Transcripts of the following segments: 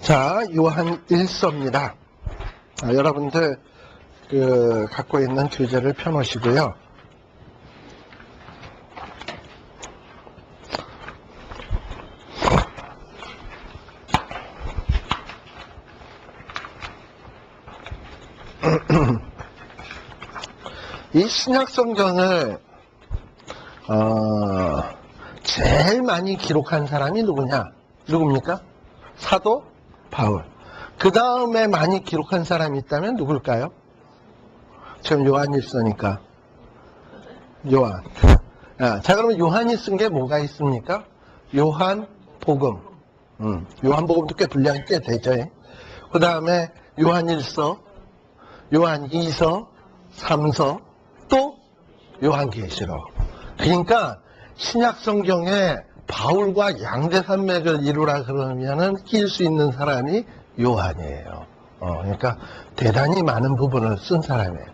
자, 요한 1서입니다. 여러분들 갖고 있는 교재를 펴놓으시고요. 이 신약성경을 제일 많이 기록한 사람이 누굽니까? 사도 바울. 그 다음에 많이 기록한 사람이 있다면 누굴까요? 지금 요한일서니까 요한. 자, 그러면 요한이 쓴 게 뭐가 있습니까? 요한복음. 요한복음도 꽤 분량이 꽤 되죠. 그 다음에 요한일서, 요한이서, 3서, 또 요한계시록. 그러니까 신약성경에 바울과 양대산맥을 이루라 그러면은 끼일 수 있는 사람이 요한이에요. 그러니까 대단히 많은 부분을 쓴 사람이에요.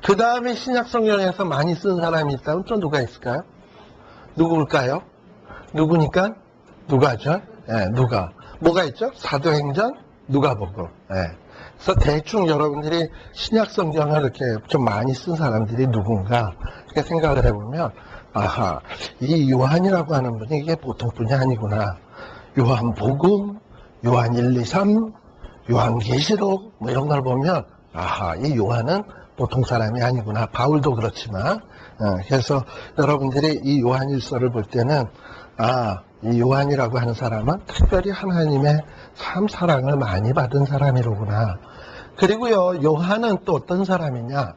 그 다음에 신약성경에서 많이 쓴 사람이 있다면 또 누가 있을까요? 누구일까요? 누구니까? 누가죠? 누가. 뭐가 있죠? 사도행전, 누가복음. 그래서 대충 여러분들이 신약성경을 이렇게 좀 많이 쓴 사람들이 누군가 이렇게 생각을 해보면, 아하, 이 요한이라고 하는 분이 이게 보통 분이 아니구나. 요한복음, 요한 1, 2, 3, 요한계시록 뭐 이런 걸 보면, 아하, 이 요한은 보통 사람이 아니구나. 바울도 그렇지만. 그래서 여러분들이 이 요한일서를 볼 때는, 이 요한이라고 하는 사람은 특별히 하나님의 참 사랑을 많이 받은 사람이로구나. 그리고요, 요한은 또 어떤 사람이냐?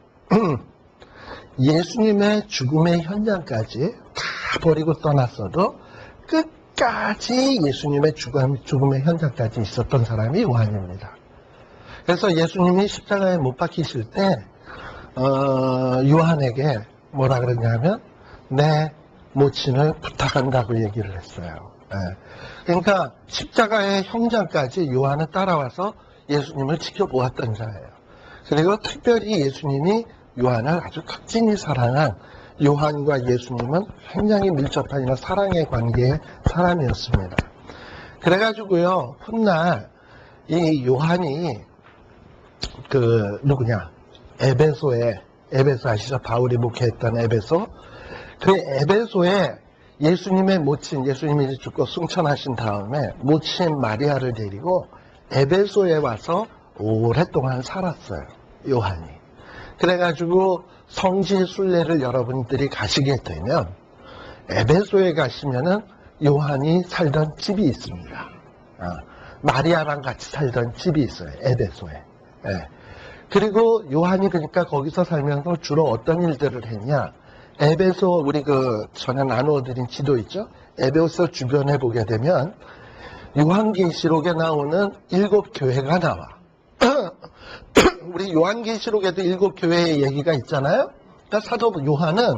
예수님의 죽음의 현장까지 다 버리고 떠났어도 끝까지 예수님의 죽음의 현장까지 있었던 사람이 요한입니다. 그래서 예수님이 십자가에 못 박히실 때 요한에게 뭐라 그러냐면 내 모친을 부탁한다고 얘기를 했어요. 그러니까 십자가의 현장까지 요한은 따라와서 예수님을 지켜보았던 자예요. 그리고 특별히 예수님이 요한을 아주 극진히 사랑한 요한과 예수님은 굉장히 밀접한 이런 사랑의 관계의 사람이었습니다. 그래가지고요, 훗날 이 요한이 에베소 아시죠? 바울이 목회했던 에베소. 그 에베소에 예수님의 모친, 예수님이 이제 죽고 승천하신 다음에 모친 마리아를 데리고 에베소에 와서 오랫동안 살았어요, 요한이. 그래가지고 성지 순례를 여러분들이 가시게 되면 에베소에 가시면은 요한이 살던 집이 있습니다. 마리아랑 같이 살던 집이 있어요, 에베소에. 그리고 요한이 그러니까 거기서 살면서 주로 어떤 일들을 했냐? 에베소, 우리 전에 나누어드린 지도 있죠? 에베소 주변에 보게 되면 요한계시록에 나오는 7교회가 나와. 우리 요한계시록에도 7교회의 얘기가 있잖아요? 그러니까 사도 요한은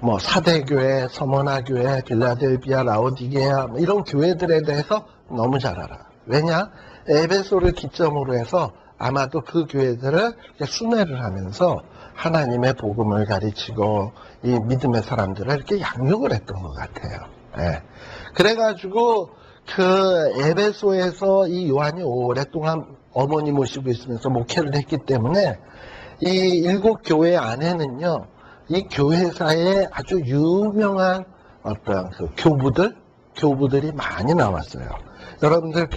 뭐 사대교회, 서머나교회, 빌라델비아, 라오디게아 뭐 이런 교회들에 대해서 너무 잘 알아. 왜냐? 에베소를 기점으로 해서 아마도 그 교회들을 순회를 하면서 하나님의 복음을 가르치고 이 믿음의 사람들을 이렇게 양육을 했던 것 같아요. 그래가지고 그 에베소에서 이 요한이 오랫동안 어머니 모시고 있으면서 목회를 했기 때문에 이 7교회 안에는요, 이 교회사에 아주 유명한 어떤 그 교부들이 많이 나왔어요. 여러분들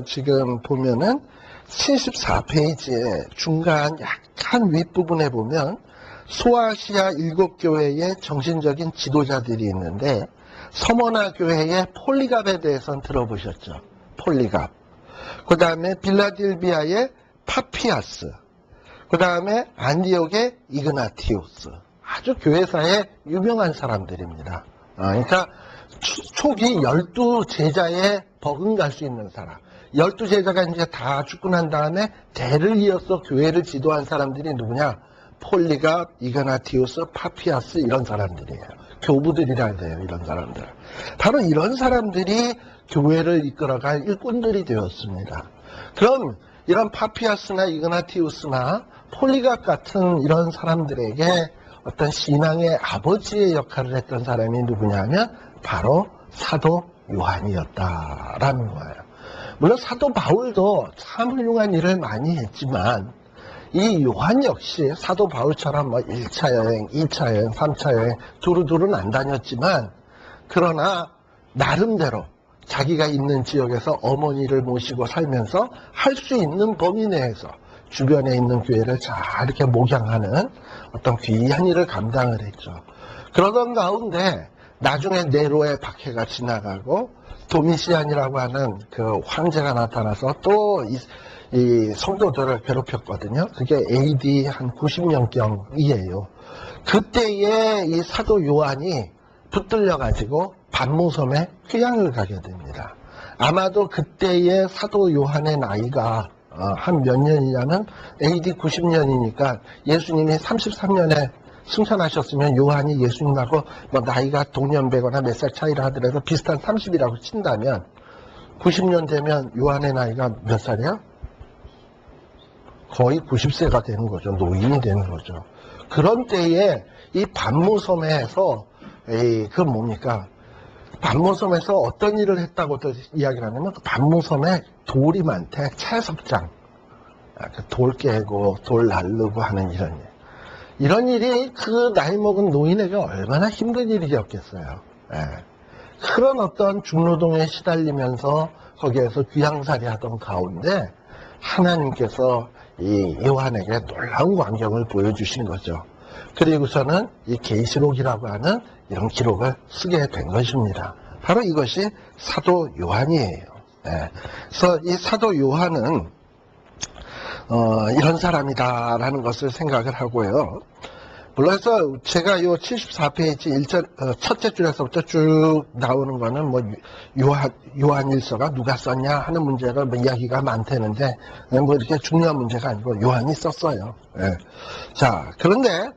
지금 보면은 74페이지의 중간 약간 윗부분에 보면 소아시아 7교회의 정신적인 지도자들이 있는데 서머나 교회의 폴리갑에 대해서는 들어보셨죠? 폴리갑. 그 다음에 빌라델비아의 파피아스. 그 다음에 안디옥의 이그나티우스. 아주 교회사에 유명한 사람들입니다. 그러니까 초기 12제자에 버금갈 수 있는 사람. 12제자가 이제 다 죽고 난 다음에 대를 이어서 교회를 지도한 사람들이 누구냐? 폴리갑, 이그나티우스, 파피아스 이런 사람들이에요. 교부들이라 해요, 이런 사람들. 바로 이런 사람들이 교회를 이끌어갈 일꾼들이 되었습니다. 그럼 이런 파피아스나 이그나티우스나 폴리갑 같은 이런 사람들에게 어떤 신앙의 아버지의 역할을 했던 사람이 누구냐면 바로 사도 요한이었다라는 거예요. 물론 사도 바울도 참 훌륭한 일을 많이 했지만 이 요한 역시 사도 바울처럼 뭐 1차 여행, 2차 여행, 3차 여행 두루두루는 안 다녔지만 그러나 나름대로 자기가 있는 지역에서 어머니를 모시고 살면서 할 수 있는 범위 내에서 주변에 있는 교회를 잘 이렇게 목양하는 어떤 귀한 일을 감당을 했죠. 그러던 가운데 나중에 네로의 박해가 지나가고 도미시안이라고 하는 그 황제가 나타나서 또 이 성도들을 괴롭혔거든요. 그게 AD 한 90년경이에요. 그때에 이 사도 요한이 붙들려가지고 반모섬에 휴양을 가게 됩니다. 아마도 그때의 사도 요한의 나이가 한 몇 년이냐면 AD 90년이니까 예수님이 33년에 승천하셨으면 요한이 예수님하고 뭐 나이가 동년배거나 몇 살 차이라 하더라도 비슷한 30이라고 친다면 90년 되면 요한의 나이가 몇 살이야? 거의 90세가 되는 거죠. 노인이 되는 거죠. 그런 때에 이 반모섬에서 그 뭡니까? 반모섬에서 어떤 일을 했다고 이야기를 하냐면 그 반모섬에 돌이 많대. 채석장. 돌 깨고 돌 날르고 하는 이런 일이 그 나이 먹은 노인에게 얼마나 힘든 일이었겠어요. 그런 어떤 중노동에 시달리면서 거기에서 귀향살이 하던 가운데 하나님께서 이 요한에게 놀라운 광경을 보여주신 거죠. 그리고서는 이 계시록이라고 하는 이런 기록을 쓰게 된 것입니다. 바로 이것이 사도 요한이에요. 그래서 이 사도 요한은 이런 사람이다라는 것을 생각을 하고요. 물론 제가 요 74페이지 첫째 줄에서부터 쭉 나오는 거는 뭐 요한일서가 누가 썼냐 하는 문제가 뭐 이야기가 많다는데 뭐 이렇게 중요한 문제가 아니고 요한이 썼어요. 자, 그런데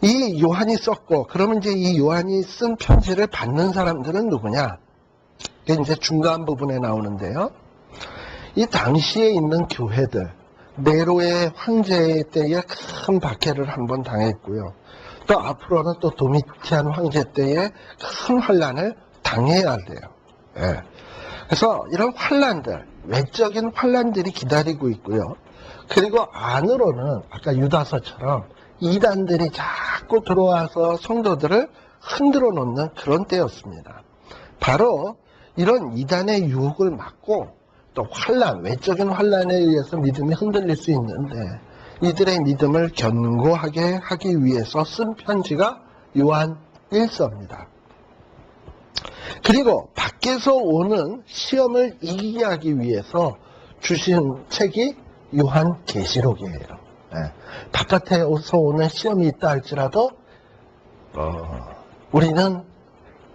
이 요한이 썼고 그러면 이제 이 요한이 쓴 편지를 받는 사람들은 누구냐? 이게 이제 중간 부분에 나오는데요. 이 당시에 있는 교회들 네로의 황제 때에 큰 박해를 한번 당했고요. 또 앞으로는 또 도미티안 황제 때에 큰 환란을 당해야 돼요. 그래서 이런 환란들, 외적인 환란들이 기다리고 있고요. 그리고 안으로는 아까 유다서처럼 이단들이 자꾸 들어와서 성도들을 흔들어 놓는 그런 때였습니다. 바로 이런 이단의 유혹을 막고 또 환란, 외적인 환란에 의해서 믿음이 흔들릴 수 있는데 이들의 믿음을 견고하게 하기 위해서 쓴 편지가 요한 1서입니다. 그리고 밖에서 오는 시험을 이기게 하기 위해서 주신 책이 요한 계시록이에요. 바깥에서 오는 시험이 있다 할지라도 우리는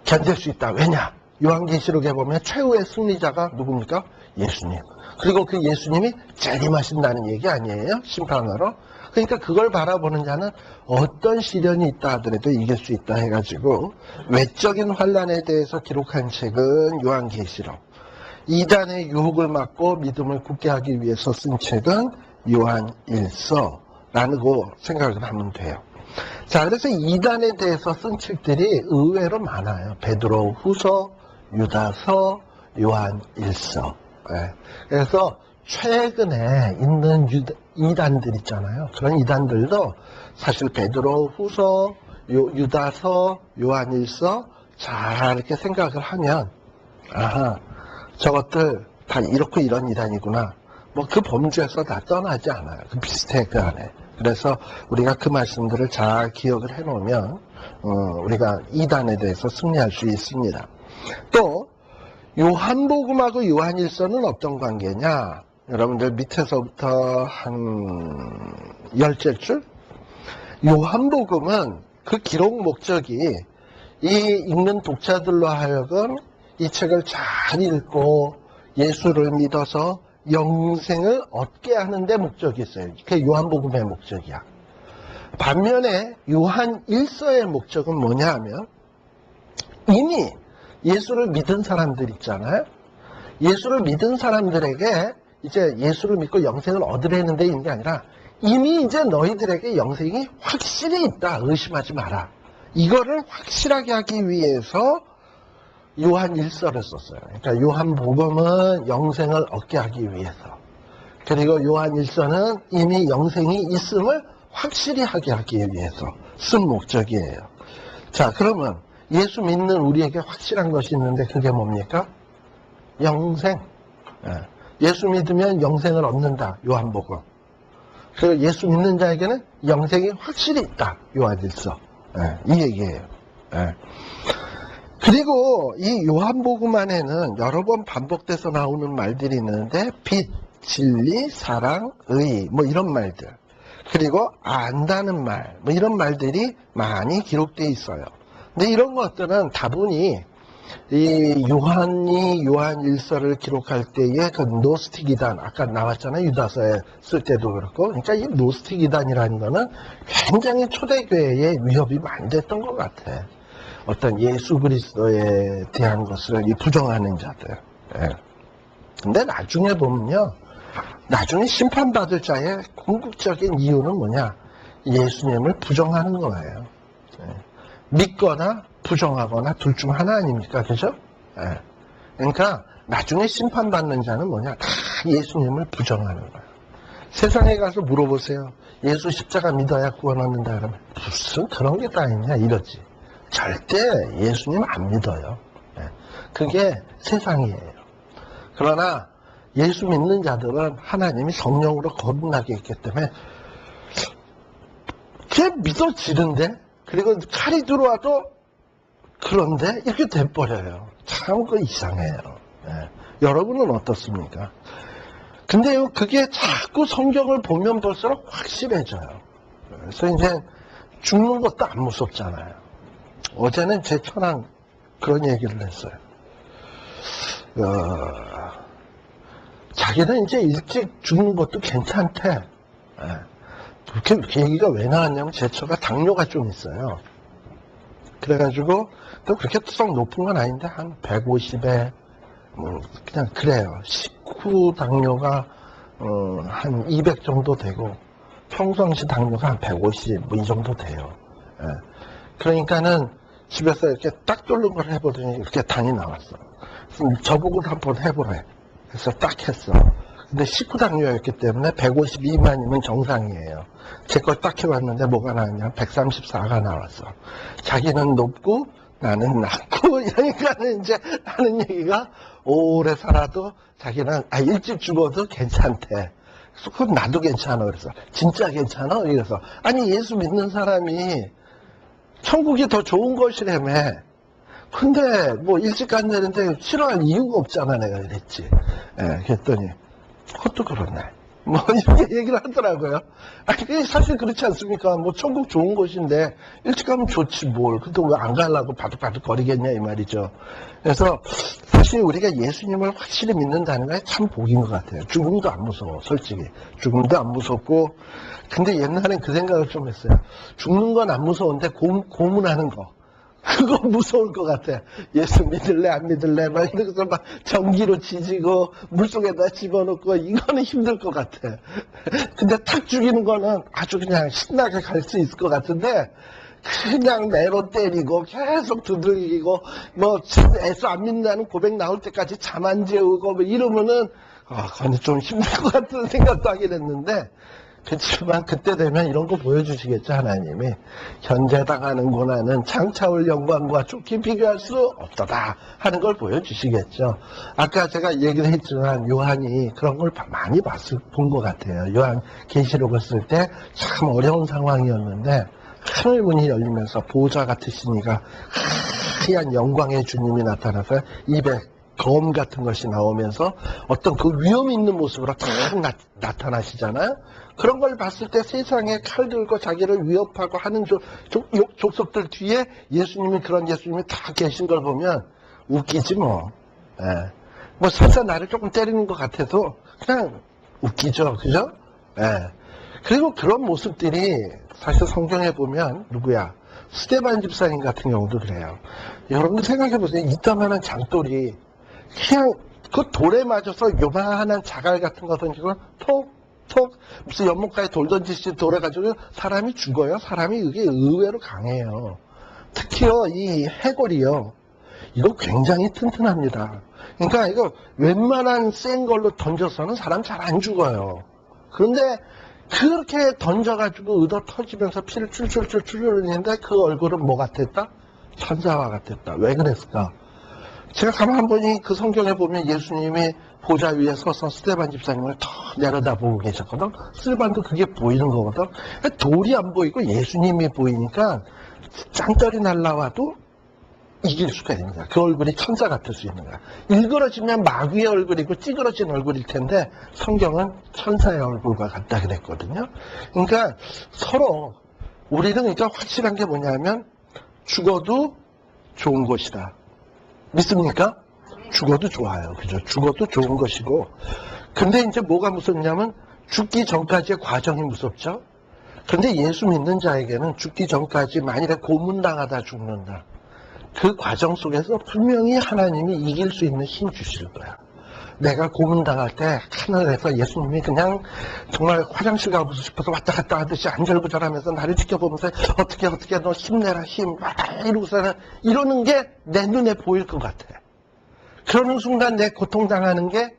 견딜 수 있다. 왜냐? 요한계시록에 보면 최후의 승리자가 누굽니까? 예수님. 그리고 그 예수님이 재림하신다는 얘기 아니에요? 심판하러. 그러니까 그걸 바라보는 자는 어떤 시련이 있다 하더라도 이길 수 있다 해가지고 외적인 환란에 대해서 기록한 책은 요한계시록, 이단의 유혹을 막고 믿음을 굳게 하기 위해서 쓴 책은 요한 1서라고 생각을 하면 돼요. 자, 그래서 이단에 대해서 쓴 책들이 의외로 많아요. 베드로 후서, 유다서, 요한 1서. 그래서 최근에 있는 이단들 있잖아요. 그런 이단들도 사실 베드로 후서, 유다서, 요한 1서 잘 이렇게 생각을 하면 아하, 저것들 다 이렇고 이런 이단이구나. 뭐 그 범주에서 다 떠나지 않아요. 그 비슷해 그 안에. 그래서 우리가 그 말씀들을 잘 기억을 해놓으면 우리가 이단에 대해서 승리할 수 있습니다. 또 요한복음하고 요한일서는 어떤 관계냐? 여러분들 밑에서부터 한 10째 줄? 요한복음은 그 기록 목적이 이 읽는 독자들로 하여금 이 책을 잘 읽고 예수를 믿어서 영생을 얻게 하는 데 목적이 있어요. 그게 요한복음의 목적이야. 반면에 요한 1서의 목적은 뭐냐 하면 이미 예수를 믿은 사람들 있잖아요. 예수를 믿은 사람들에게 이제 예수를 믿고 영생을 얻으려는 데 있는 게 아니라 이미 이제 너희들에게 영생이 확실히 있다. 의심하지 마라. 이거를 확실하게 하기 위해서 요한 일서를 썼어요. 그러니까 요한복음은 영생을 얻게 하기 위해서, 그리고 요한 일서는 이미 영생이 있음을 확실히 하게 하기 위해서 쓴 목적이에요. 자, 그러면 예수 믿는 우리에게 확실한 것이 있는데 그게 뭡니까? 영생. 예수 믿으면 영생을 얻는다. 요한복음. 그리고 예수 믿는 자에게는 영생이 확실히 있다. 요한일서. 이 얘기예요. 그리고 이 요한복음 안에는 여러 번 반복돼서 나오는 말들이 있는데 빛, 진리, 사랑, 의 뭐 이런 말들, 그리고 안다는 말 뭐 이런 말들이 많이 기록되어 있어요. 근데 이런 것들은 다분히 이 요한이 요한일서를 기록할 때의 그 노스틱 이단, 아까 나왔잖아요. 유다서에 쓸 때도 그렇고. 그러니까 이 노스틱 이단이라는 거는 굉장히 초대교회에 위협이 많이 됐던 것 같아. 어떤 예수 그리스도에 대한 것을 부정하는 자들. 근데 나중에 보면요, 나중에 심판받을 자의 궁극적인 이유는 뭐냐? 예수님을 부정하는 거예요. 믿거나 부정하거나 둘 중 하나 아닙니까? 그죠? 그러니까 나중에 심판받는 자는 뭐냐? 다 예수님을 부정하는 거예요. 세상에 가서 물어보세요. 예수 십자가 믿어야 구원 얻는다 그러면 무슨 그런 게 다 있냐 이러지. 절대 예수님 안 믿어요. 그게 세상이에요. 그러나 예수 믿는 자들은 하나님이 성령으로 거듭나게 했기 때문에 그게 믿어지는데, 그리고 칼이 들어와도 그런데 이렇게 돼버려요. 참 그 이상해요. 여러분은 어떻습니까? 근데요, 그게 자꾸 성경을 보면 볼수록 확실해져요. 그래서 이제 죽는 것도 안 무섭잖아요. 어제는 제 처랑 그런 얘기를 했어요. 자기는 이제 일찍 죽는 것도 괜찮대. 그렇게 얘기가 왜 나왔냐면 제 처가 당뇨가 좀 있어요. 그래가지고 또 그렇게 썩 높은 건 아닌데 한 150에 뭐 그냥 그래요. 식후 당뇨가 한 200 정도 되고 평상시 당뇨가 한 150 뭐 이 정도 돼요. 그러니까는 집에서 이렇게 딱 뚫는 걸 해보더니 이렇게 당이 나왔어. 그래서 저보고 한번 해보래. 그래서 딱 했어. 근데 식후 당뇨였기 때문에 150 미만이면 정상이에요. 제 걸 딱 해봤는데 뭐가 나왔냐? 134가 나왔어. 자기는 높고 나는 낮고 이러니까는 이제 하는 얘기가 오래 살아도 자기는 일찍 죽어도 괜찮대. 그래서 그건 나도 괜찮아. 그래서 진짜 괜찮아? 이래서 아니 예수 믿는 사람이 천국이 더 좋은 것이라며. 근데 뭐 일찍 간다는데 싫어할 이유가 없잖아 내가 이랬지. 그랬더니 그것도 그렇네. 뭐 이렇게 얘기를 하더라고요. 아니 사실 그렇지 않습니까? 뭐 천국 좋은 곳인데 일찍 가면 좋지 뭘. 근데 왜 안 가려고 바득바득 거리겠냐 이 말이죠. 그래서 사실 우리가 예수님을 확실히 믿는다는 게 참 복인 것 같아요. 죽음도 안 무서워 솔직히. 죽음도 안 무섭고. 근데 옛날엔 그 생각을 좀 했어요. 죽는 건 안 무서운데 고문하는 거 그거 무서울 것 같아. 예수 믿을래 안 믿을래 막 이러면서 막 전기로 지지고 물속에다 집어넣고 이거는 힘들 것 같아. 근데 탁 죽이는 거는 아주 그냥 신나게 갈 수 있을 것 같은데 그냥 매로 때리고 계속 두들기고 뭐 애써 안 믿는다는 고백 나올 때까지 잠 안 재우고 뭐 이러면은 그건 좀 힘들 것 같은 생각도 하긴 했는데, 그렇지만 그때 되면 이런 거 보여주시겠죠. 하나님이 현재 당하는 고난은 창차올 영광과 좋게 비교할 수 없도다 하는 걸 보여주시겠죠. 아까 제가 얘기를 했지만 요한이 그런 걸 많이 본 것 같아요. 요한 계시록을 쓸 때 참 어려운 상황이었는데 하늘 문이 열리면서 보호자 같으신 이가 하얀 영광의 주님이 나타나서 입에 검 같은 것이 나오면서 어떤 그 위험 있는 모습으로 딱 나타나시잖아요. 그런 걸 봤을 때 세상에 칼 들고 자기를 위협하고 하는 족속들 뒤에 예수님이 그런 예수님이 다 계신 걸 보면 웃기지 뭐. 뭐 설사 나를 조금 때리는 것 같아도 그냥 웃기죠. 그죠? 그리고 그런 모습들이 사실 성경에 보면 누구야? 스데반 집사님 같은 경우도 그래요. 여러분들 생각해보세요. 이따만한 장돌이 그냥 그 돌에 맞아서 요만한 자갈 같은 거 던지고 톡톡 무슨 연못가에 돌 던지듯이 돌아가지고 사람이 죽어요. 사람이 이게 의외로 강해요. 특히요 이 해골이요. 이거 굉장히 튼튼합니다. 그러니까 이거 웬만한 센 걸로 던져서는 사람 잘 안 죽어요. 그런데 그렇게 던져가지고 의도 터지면서 피를 출출출출 흘리는데 그 얼굴은 뭐 같았다? 천사와 같았다. 왜 그랬을까? 제가 가만 한 번이 그 성경에 보면 예수님이 보좌 위에 서서 스데반 집사님을 더 내려다보고 계셨거든. 스데반도 그게 보이는 거거든. 돌이 안 보이고 예수님이 보이니까 짱떨이 날라와도 이길 수가 있는 거야. 그 얼굴이 천사 같을 수 있는 거야. 일그러지면 마귀의 얼굴이고 찌그러진 얼굴일 텐데 성경은 천사의 얼굴과 같다 그랬거든요. 그러니까 서로 우리는 그러니까 확실한 게 뭐냐면 죽어도 좋은 것이다. 믿습니까? 죽어도 좋아요. 그죠? 죽어도 좋은 것이고. 근데 이제 뭐가 무섭냐면 죽기 전까지의 과정이 무섭죠? 근데 예수 믿는 자에게는 죽기 전까지 만일에 고문당하다 죽는다. 그 과정 속에서 분명히 하나님이 이길 수 있는 힘 주실 거야. 내가 고문당할 때 하늘에서 예수님이 그냥 정말 화장실 가고 싶어서 왔다 갔다 하듯이 안절부절하면서 나를 지켜보면서 어떻게 너 힘내라 힘 이러고서는 이러는 게 내 눈에 보일 것 같아. 그러는 순간 내 고통당하는 게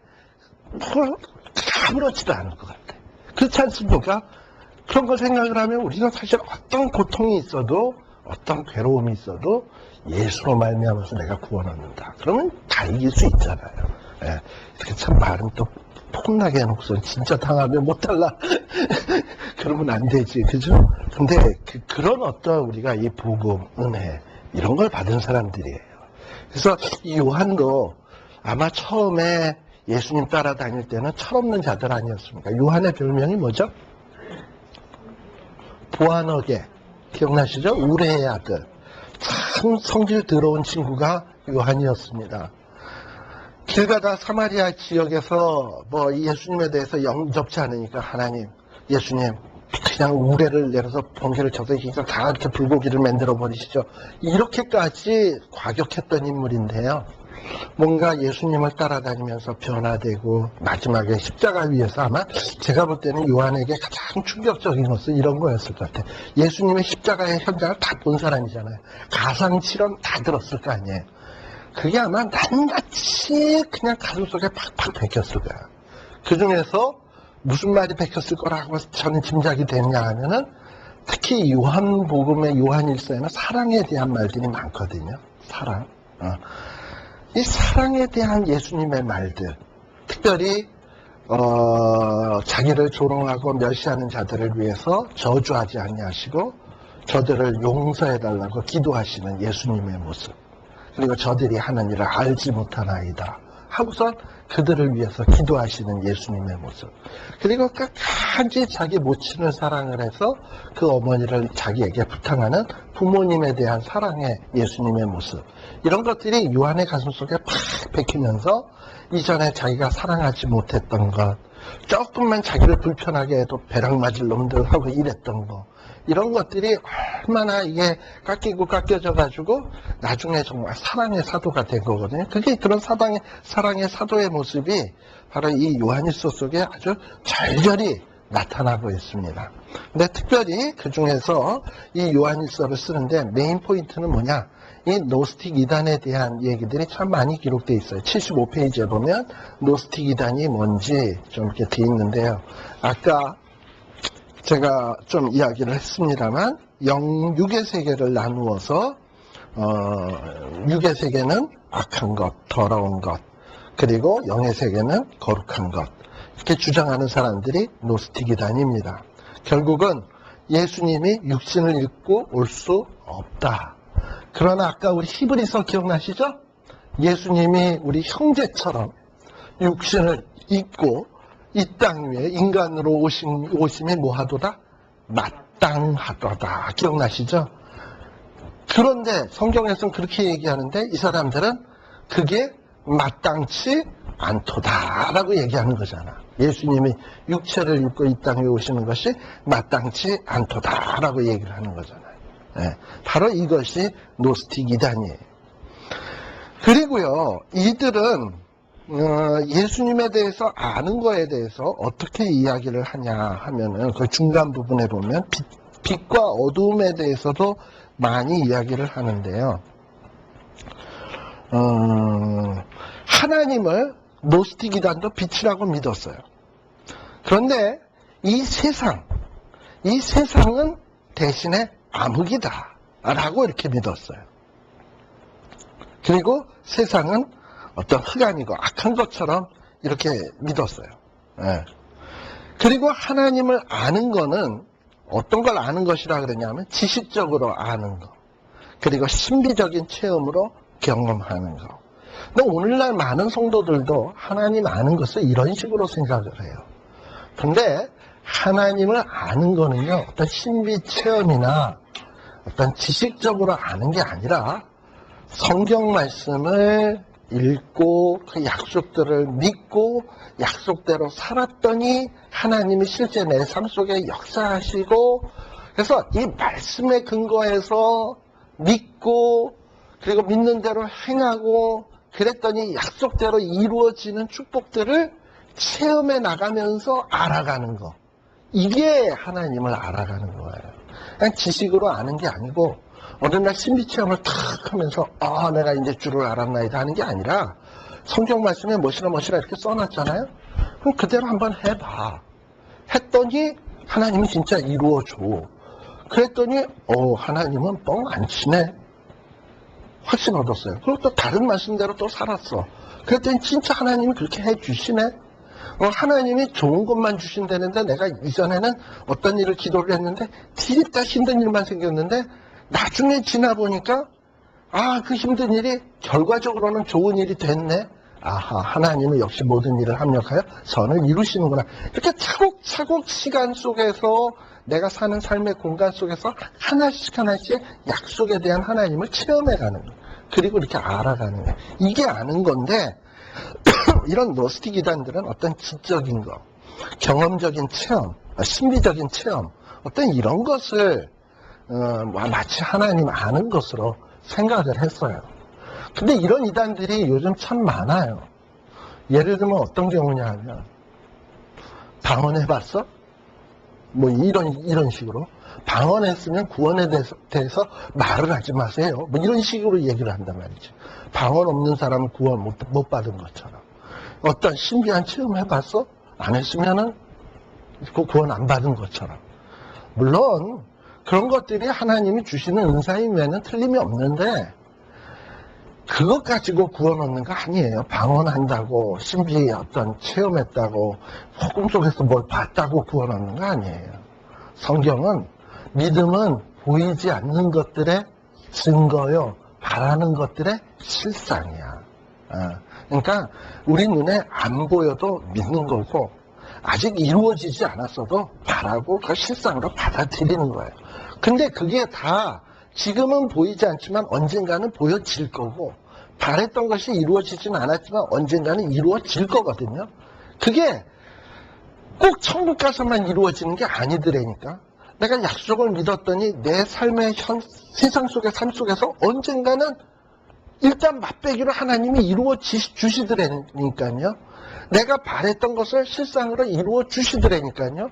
아무렇지도 않을 것 같아. 그렇지 않습니까? 그런 걸 생각을 하면 우리는 사실 어떤 고통이 있어도 어떤 괴로움이 있어도 예수로 말미암아서 내가 구원 얻는다. 그러면 다 이길 수 있잖아요. 예. 이렇게 참 말은 또 폭나게 해놓고서 진짜 당하면 못 달라. 그러면 안 되지. 그죠? 근데 그런 어떤 우리가 이 복음, 은혜, 이런 걸 받은 사람들이에요. 그래서 이 요한도 아마 처음에 예수님 따라다닐 때는 철없는 자들 아니었습니까? 요한의 별명이 뭐죠? 보아너게. 기억나시죠? 우레의 아들. 참 성질 더러운 친구가 요한이었습니다. 길 가다 사마리아 지역에서 뭐 예수님에 대해서 영접치 않으니까 하나님, 예수님 그냥 우레를 내려서 번개를 쳐서 다 이렇게 불고기를 만들어 버리시죠. 이렇게까지 과격했던 인물인데요. 뭔가 예수님을 따라다니면서 변화되고 마지막에 십자가 위에서 아마 제가 볼 때는 요한에게 가장 충격적인 것은 이런 거였을 것 같아요. 예수님의 십자가의 현장을 다 본 사람이잖아요. 가상실험 다 들었을 거 아니에요. 그게 아마 낱낱이 그냥 가슴속에 팍팍 베꼈을 거야. 그 중에서 무슨 말이 베꼈을 거라고 저는 짐작이 되냐 하면은 특히 요한복음의 요한일서에는 사랑에 대한 말들이 많거든요. 사랑. 이 사랑에 대한 예수님의 말들, 특별히 자기를 조롱하고 멸시하는 자들을 위해서 저주하지 아니하시고 저들을 용서해달라고 기도하시는 예수님의 모습, 그리고 저들이 하는 일을 알지 못하나이다 하고선 그들을 위해서 기도하시는 예수님의 모습, 그리고 끝까지 자기 모친을 사랑을 해서 그 어머니를 자기에게 부탁하는 부모님에 대한 사랑의 예수님의 모습, 이런 것들이 요한의 가슴 속에 팍 베끼면서 이전에 자기가 사랑하지 못했던 것, 조금만 자기를 불편하게 해도 벼락 맞을 놈들하고 이랬던 거, 이런 것들이 얼마나 이게 깎이고 깎여져 가지고 나중에 정말 사랑의 사도가 된 거거든요. 그게 그런 사랑의 사도의 모습이 바로 이 요한일서 속에 아주 절절히 나타나고 있습니다. 근데 특별히 그 중에서 이 요한일서를 쓰는데 메인 포인트는 뭐냐? 이 노스틱 이단에 대한 얘기들이 참 많이 기록되어 있어요. 75페이지에 보면 노스틱 이단이 뭔지 좀 이렇게 되어 있는데요. 아까 제가 좀 이야기를 했습니다만 영육의 세계를 나누어서 육의 세계는 악한 것, 더러운 것, 그리고 영의 세계는 거룩한 것, 이렇게 주장하는 사람들이 노스틱 이단입니다. 결국은 예수님이 육신을 입고 올 수 없다. 그러나 아까 우리 히브리서 기억나시죠? 예수님이 우리 형제처럼 육신을 입고 이 땅 위에 인간으로 오심이 뭐하도다? 마땅하도다. 기억나시죠? 그런데 성경에서는 그렇게 얘기하는데 이 사람들은 그게 마땅치 않도다라고 얘기하는 거잖아. 예수님이 육체를 입고 이 땅에 오시는 것이 마땅치 않도다라고 얘기를 하는 거잖아요. 네, 바로 이것이 노스틱 이단이에요. 그리고요, 이들은 예수님에 대해서 아는 거에 대해서 어떻게 이야기를 하냐 하면은 그 중간 부분에 보면 빛과 어두움에 대해서도 많이 이야기를 하는데요. 하나님을 노스틱 이단도 빛이라고 믿었어요. 그런데 이 세상은 대신에 암흑이다 라고 이렇게 믿었어요. 그리고 세상은 어떤 흑암이고 악한 것처럼 이렇게 믿었어요. 예. 그리고 하나님을 아는 거는 어떤 걸 아는 것이라 그러냐면 지식적으로 아는 거, 그리고 신비적인 체험으로 경험하는 거. 근데 오늘날 많은 성도들도 하나님 아는 것을 이런 식으로 생각을 해요. 근데 하나님을 아는 거는요, 어떤 신비 체험이나 어떤 지식적으로 아는 게 아니라 성경 말씀을 읽고 그 약속들을 믿고 약속대로 살았더니 하나님이 실제 내 삶 속에 역사하시고, 그래서 이 말씀에 근거해서 믿고 그리고 믿는 대로 행하고 그랬더니 약속대로 이루어지는 축복들을 체험해 나가면서 알아가는 거. 이게 하나님을 알아가는 거예요. 그냥 지식으로 아는 게 아니고 어느 날 신비체험을 탁 하면서 내가 이제 주를 알았나이다 하는 게 아니라 성경 말씀에 뭐시나 이렇게 써놨잖아요. 그럼 그대로 한번 해봐. 했더니 하나님이 진짜 이루어줘. 그랬더니 하나님은 뻥 안 치네. 확신 얻었어요. 그리고 또 다른 말씀대로 또 살았어. 그랬더니 진짜 하나님이 그렇게 해주시네. 하나님이 좋은 것만 주신다는데 내가 이전에는 어떤 일을 기도를 했는데 뒤집다 힘든 일만 생겼는데 나중에 지나보니까 그 힘든 일이 결과적으로는 좋은 일이 됐네. 하나님은 역시 모든 일을 합력하여 선을 이루시는구나. 이렇게 차곡차곡 시간 속에서 내가 사는 삶의 공간 속에서 하나씩 약속에 대한 하나님을 체험해가는 거예요. 그리고 이렇게 알아가는 거예요. 이게 아는 건데 이런 노스틱 이단들은 어떤 지적인 거, 경험적인 체험, 신비적인 체험, 어떤 이런 것을 마치 하나님 아는 것으로 생각을 했어요. 근데 이런 이단들이 요즘 참 많아요. 예를 들면 어떤 경우냐 하면 방언해봤어? 뭐 이런 식으로 방언했으면 구원에 대해서 말을 하지 마세요. 뭐 이런 식으로 얘기를 한단 말이죠. 방언 없는 사람은 구원 못 받은 것처럼. 어떤 신비한 체험 해봤어? 안 했으면은 그 구원 안 받은 것처럼. 물론 그런 것들이 하나님이 주시는 은사임에는 틀림이 없는데 그것 가지고 구원 얻는 거 아니에요. 방언한다고 신비 어떤 체험했다고 복음 속에서 뭘 봤다고 구원 얻는 거 아니에요. 성경은 믿음은 보이지 않는 것들의 증거요, 바라는 것들의 실상이야. 그러니까 우리 눈에 안 보여도 믿는 거고 아직 이루어지지 않았어도 바라고 그 실상으로 받아들이는 거예요. 근데 그게 다 지금은 보이지 않지만 언젠가는 보여질 거고 바랬던 것이 이루어지지는 않았지만 언젠가는 이루어질 거거든요. 그게 꼭 천국 가서만 이루어지는 게 아니더라니까. 내가 약속을 믿었더니 내 삶의 세상 속의 삶 속에서 언젠가는 일단 맛배기로 하나님이 이루어 주시더라니까요. 내가 바랬던 것을 실상으로 이루어 주시더라니까요.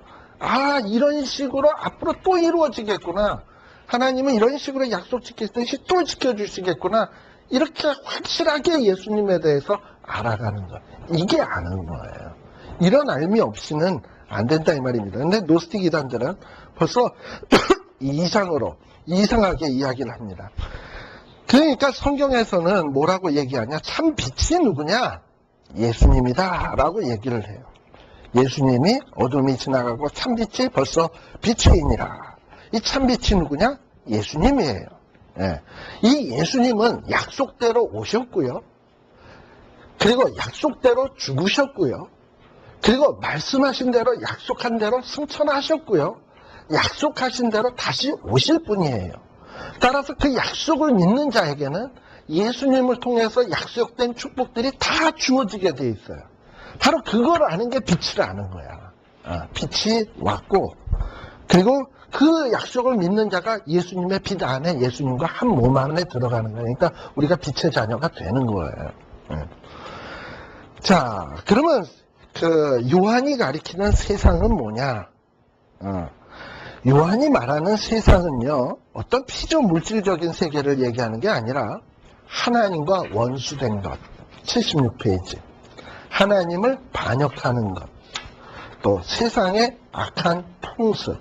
이런 식으로 앞으로 또 이루어지겠구나. 하나님은 이런 식으로 약속 지키듯이 또 지켜주시겠구나. 이렇게 확실하게 예수님에 대해서 알아가는 것. 이게 아는 거예요. 이런 알미 없이는 안 된다 이 말입니다. 근데 노스틱 이단들은 벌써 이상하게 이야기를 합니다. 그러니까 성경에서는 뭐라고 얘기하냐? 참 빛이 누구냐? 예수님이다 라고 얘기를 해요. 예수님이 어둠이 지나가고 참빛이 벌써 빛이니라. 이 참빛이 누구냐? 예수님이에요. 이 예수님은 약속대로 오셨고요. 그리고 약속대로 죽으셨고요. 그리고 말씀하신 대로 약속한 대로 승천하셨고요. 약속하신 대로 다시 오실 분이에요. 따라서 그 약속을 믿는 자에게는 예수님을 통해서 약속된 축복들이 다 주어지게 돼 있어요. 바로 그걸 아는 게 빛을 아는 거야. 빛이 왔고 그리고 그 약속을 믿는 자가 예수님의 빛 안에 예수님과 한 몸 안에 들어가는 거예요. 그러니까 우리가 빛의 자녀가 되는 거예요. 자, 그러면 그 요한이 가리키는 세상은 뭐냐? 요한이 말하는 세상은요, 어떤 피조 물질적인 세계를 얘기하는 게 아니라 하나님과 원수된 것. 76페이지. 하나님을 반역하는 것. 또 세상의 악한 풍습.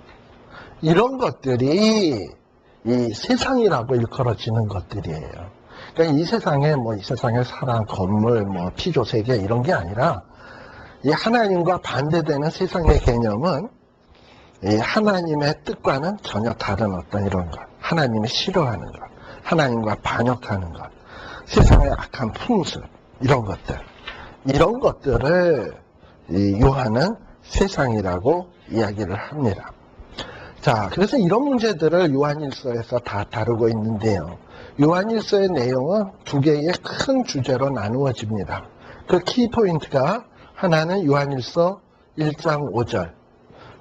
이런 것들이 이 세상이라고 일컬어지는 것들이에요. 그러니까 이 세상에 이 세상의 사람, 건물, 피조 세계 이런 게 아니라 이 하나님과 반대되는 세상의 개념은 이 하나님의 뜻과는 전혀 다른 어떤 이런 것, 하나님이 싫어하는 것, 하나님과 반역하는 것, 세상의 악한 풍습 이런 것들을 이 요한은 세상이라고 이야기를 합니다. 자, 그래서 이런 문제들을 요한일서에서 다 다루고 있는데요. 요한일서의 내용은 두 개의 큰 주제로 나누어집니다. 그 키포인트가 하나는 요한일서 1장 5절,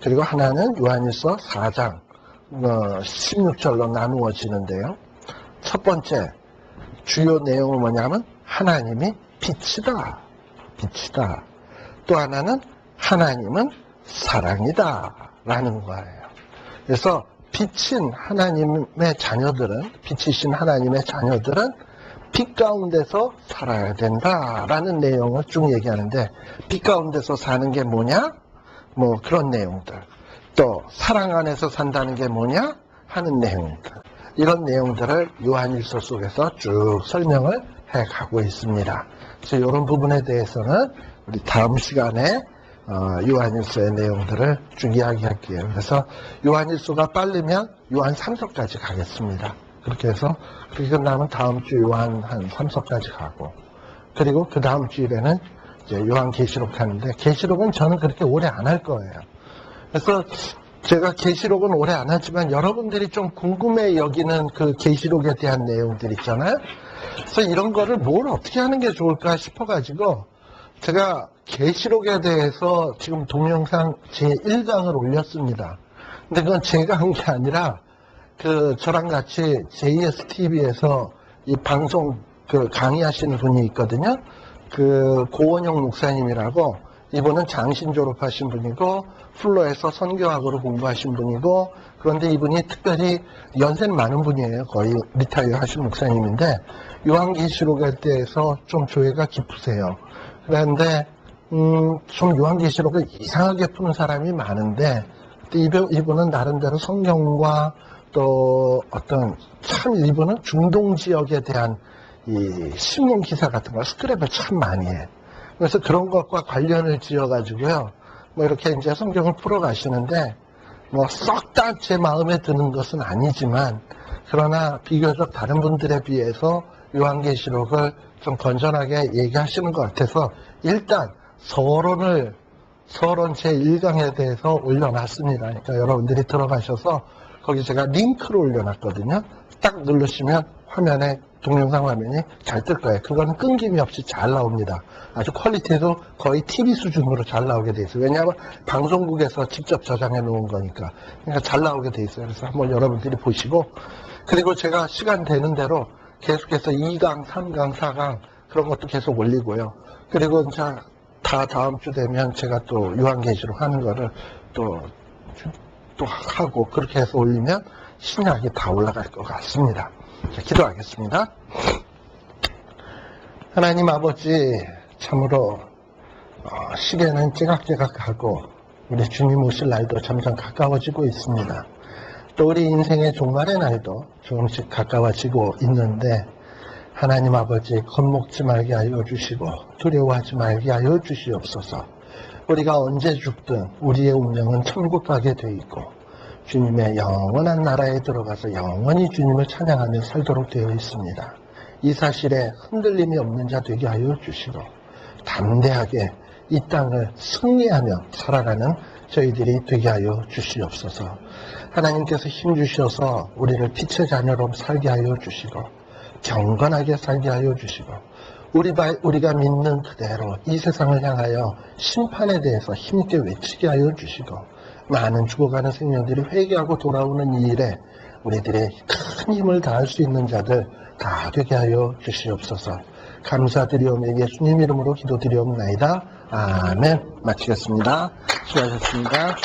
그리고 하나는 요한일서 4장 16절로 나누어지는데요. 첫 번째 주요 내용은 뭐냐면 하나님이 빛이다. 빛이다. 또 하나는 하나님은 사랑이다 라는 거예요. 그래서 빛인 하나님의 자녀들은, 빛이신 하나님의 자녀들은 빛 가운데서 살아야 된다라는 내용을 쭉 얘기하는데, 빛 가운데서 사는 게 뭐냐? 그런 내용들. 또 사랑 안에서 산다는 게 뭐냐? 하는 내용들. 이런 내용들을 요한일서 속에서 쭉 설명을 해가고 있습니다. 그래서 이런 부분에 대해서는 우리 다음 시간에 요한일서의 내용들을 쭉 이야기할게요. 그래서 요한일서가 빠르면 요한 3서까지 가겠습니다. 그렇게 해서 그렇게 끝나면 다음 주 요한 한 3서까지 가고, 그리고 그 다음 주일에는 이제 요한계시록 하는데, 계시록은 저는 그렇게 오래 안 할 거예요. 그래서 제가 계시록은 오래 안 하지만 여러분들이 좀 궁금해 여기는 그 계시록에 대한 내용들 있잖아요. 그래서 이런 거를 뭘 어떻게 하는 게 좋을까 싶어가지고 제가 계시록에 대해서 지금 동영상 제1강을 올렸습니다. 근데 그건 제가 한 게 아니라 저랑 같이 JSTV에서 이 방송 강의하시는 분이 있거든요. 고원영 목사님이라고, 이분은 장신 졸업하신 분이고 플로에서 선교학으로 공부하신 분이고, 그런데 이분이 특별히 연세는 많은 분이에요. 거의 리타이어 하신 목사님인데 요한계시록에 대해서 좀 조예가 깊으세요. 그런데 좀 요한계시록을 이상하게 푸는 사람이 많은데, 이분은 나름대로 성경과 또 어떤 이분은 중동 지역에 대한 이 신문 기사 같은 거 스크랩을 참 많이 해. 그래서 그런 것과 관련을 지어가지고요, 이렇게 이제 성경을 풀어가시는데, 썩 다 제 마음에 드는 것은 아니지만, 그러나 비교적 다른 분들에 비해서 요한계시록을 좀 건전하게 얘기하시는 것 같아서 일단 서론 제1강에 대해서 올려놨습니다. 그러니까 여러분들이 들어가셔서 거기 제가 링크를 올려놨거든요. 딱 누르시면 화면에, 동영상 화면이 잘 뜰 거예요. 그거는 끊김이 없이 잘 나옵니다. 아주 퀄리티도 거의 TV 수준으로 잘 나오게 돼 있어요. 왜냐하면 방송국에서 직접 저장해 놓은 거니까. 그러니까 잘 나오게 돼 있어요. 그래서 한번 여러분들이 보시고, 그리고 제가 시간 되는 대로 계속해서 2강, 3강, 4강 그런 것도 계속 올리고요. 그리고 이제 다 다음 주 되면 제가 또 요한계시록 하는 거를 또 하고, 그렇게 해서 올리면 신약이 다 올라갈 것 같습니다. 자, 기도하겠습니다. 하나님 아버지, 참으로 시계는 찌각찌각하고 우리 주님 오실 날도 점점 가까워지고 있습니다. 또 우리 인생의 종말의 날도 조금씩 가까워지고 있는데, 하나님 아버지, 겁먹지 말게 하여 주시고 두려워하지 말게 하여 주시옵소서. 우리가 언제 죽든 우리의 운명은 천국 가게 돼 있고 주님의 영원한 나라에 들어가서 영원히 주님을 찬양하며 살도록 되어 있습니다. 이 사실에 흔들림이 없는 자 되게 하여 주시고 담대하게 이 땅을 승리하며 살아가는 저희들이 되게 하여 주시옵소서. 하나님께서 힘 주셔서 우리를 빛의 자녀로 살게 하여 주시고 경건하게 살게 하여 주시고 우리가 믿는 그대로 이 세상을 향하여 심판에 대해서 힘있게 외치게 하여 주시고, 많은 죽어가는 생명들이 회개하고 돌아오는 이 일에 우리들의 큰 힘을 다할 수 있는 자들 다 되게 하여 주시옵소서. 감사드리오며 예수님 이름으로 기도드리옵나이다. 아멘. 마치겠습니다. 수고하셨습니다.